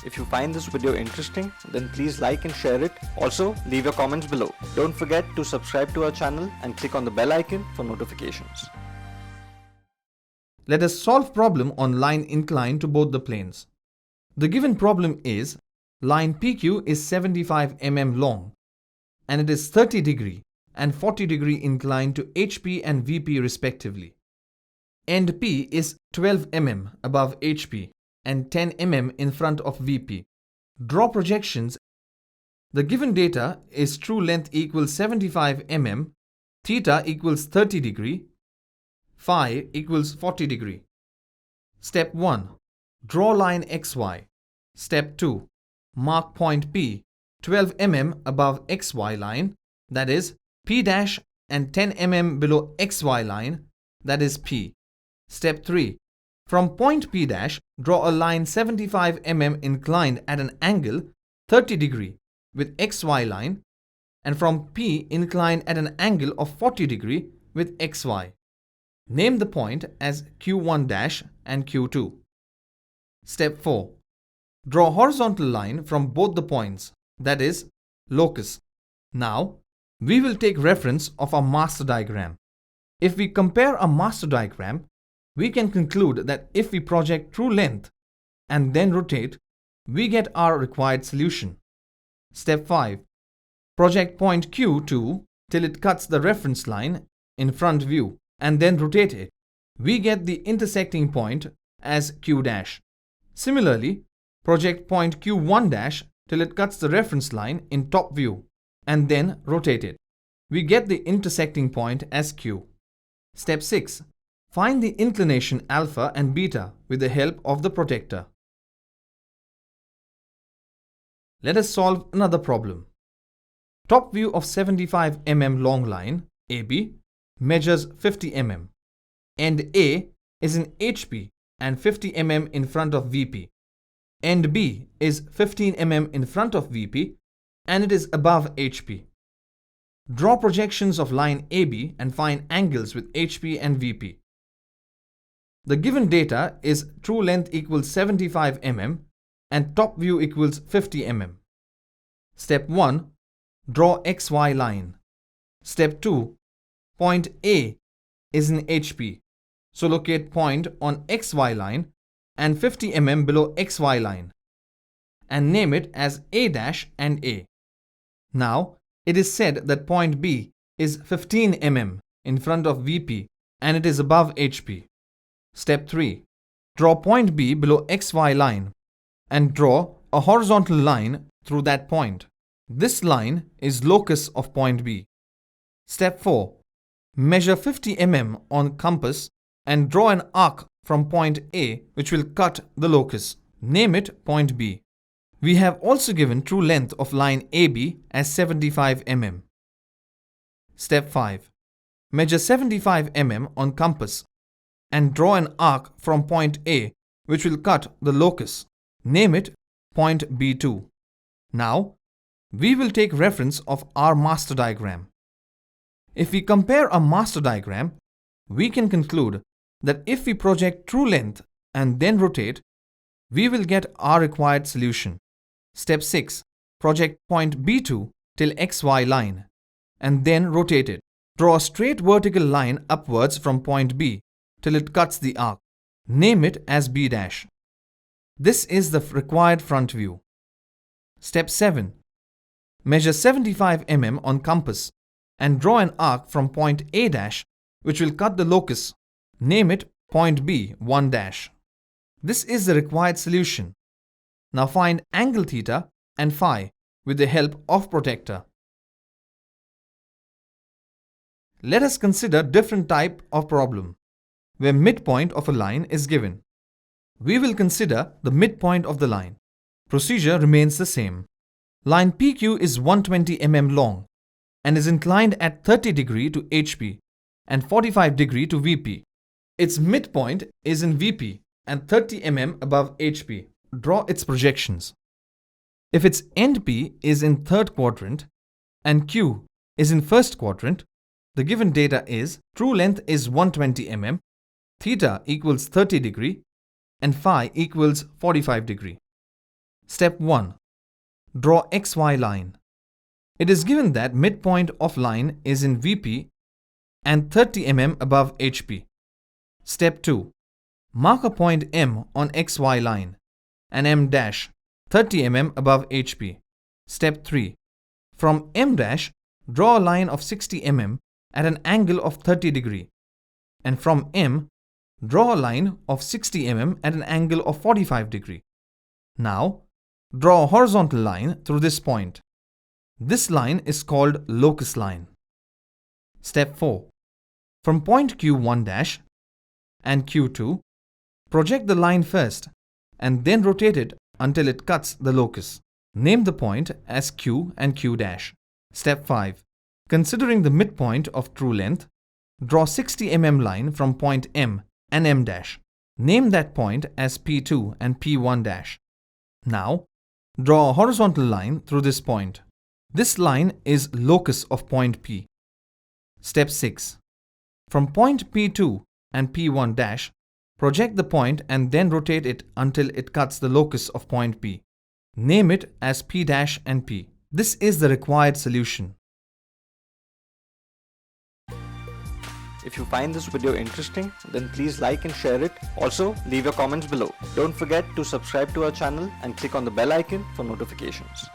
If you find this video interesting, then please like and share it. Also, leave your comments below. Don't forget to subscribe to our channel and click on the bell icon for notifications. Let us solve problem on line inclined to both the planes. The given problem is line PQ is 75 mm long and it is 30 degree and 40 degree inclined to HP and VP respectively. End P is 12 mm above HP and 10 mm in front of VP. Draw projections. The given data is true length equals 75 mm, theta equals 30 degree, phi equals 40 degree. Step 1. Draw line XY. Step 2. Mark point P 12 mm above XY line, that is P dash, and 10 mm below XY line, that is P. Step 3. From point P dash, draw a line 75 mm inclined at an angle 30 degree with XY line, and from P inclined at an angle of 40 degree with XY. Name the point as Q1 dash and Q2. Step 4. Draw a horizontal line from both the points, that is, locus. Now, we will take reference of our master diagram. If we compare a master diagram, we can conclude that if we project true length and then rotate, we get our required solution. Step 5. Project point Q2 till it cuts the reference line in front view and then rotate it. We get the intersecting point as Q dash. Similarly, project point Q1 dash till it cuts the reference line in top view and then rotate it. We get the intersecting point as Q. Step 6. Find the inclination alpha and beta with the help of the protector. Let us solve another problem. Top view of 75 mm long line AB measures 50 mm. End A is in HP and 50 mm in front of VP. End B is 15 mm in front of VP and it is above HP. Draw projections of line AB and find angles with HP and VP. The given data is true length equals 75 mm and top view equals 50 mm. Step 1. Draw XY line. Step 2. Point A is in HP. So locate point on XY line and 50 mm below XY line and name it as A dash and A. Now, it is said that point B is 15 mm in front of VP and it is above HP. Step 3. Draw point B below XY line and draw a horizontal line through that point. This line is locus of point B. Step 4. Measure 50 mm on compass and draw an arc from point A which will cut the locus. Name it point B. We have also given true length of line AB as 75 mm. Step 5. Measure 75 mm on compass and draw an arc from point A which will cut the locus. Name it point B2. Now, we will take reference of our master diagram. If we compare a master diagram, we can conclude that if we project true length and then rotate, we will get our required solution. Step 6. Project point B2 till XY line and then rotate it. Draw a straight vertical line upwards from point B till it cuts the arc. Name it as B dash. This is the required front view. Step 7. Measure 75 mm on compass and draw an arc from point A dash which will cut the locus. Name it point B 1 dash. This is the required solution. Now find angle theta and phi with the help of protector. Let us consider different type of problem where midpoint of a line is given. We will consider the midpoint of the line. Procedure remains the same. Line PQ is 120 mm long and is inclined at 30 degree to HP and 45 degree to VP. Its midpoint is in VP and 30 mm above HP. Draw its projections. If its end P is in third quadrant and Q is in first quadrant, the given data is true length is 120 mm, theta equals 30 degree and phi equals 45 degree. Step 1. Draw XY line. It is given that midpoint of line is in VP and 30 mm above HP. Step 2. Mark a point M on XY line and M dash 30 mm above HP. Step 3. From M dash, draw a line of 60 mm at an angle of 30 degree. And from M, draw a line of 60 mm at an angle of 45 degree. Now, draw a horizontal line through this point. This line is called locus line. Step 4. From point Q1 dash and Q2, project the line first and then rotate it until it cuts the locus. Name the point as Q and Q dash. Step 5. Considering the midpoint of true length, draw 60 mm line from point M and M dash. Name that point as P2 and P1 dash. Now, draw a horizontal line through this point. This line is locus of point P. Step 6. From point P2 and P1 dash, project the point and then rotate it until it cuts the locus of point P. Name it as P dash and P. This is the required solution. If you find this video interesting, then please like and share it. Also, leave your comments below. Don't forget to subscribe to our channel and click on the bell icon for notifications.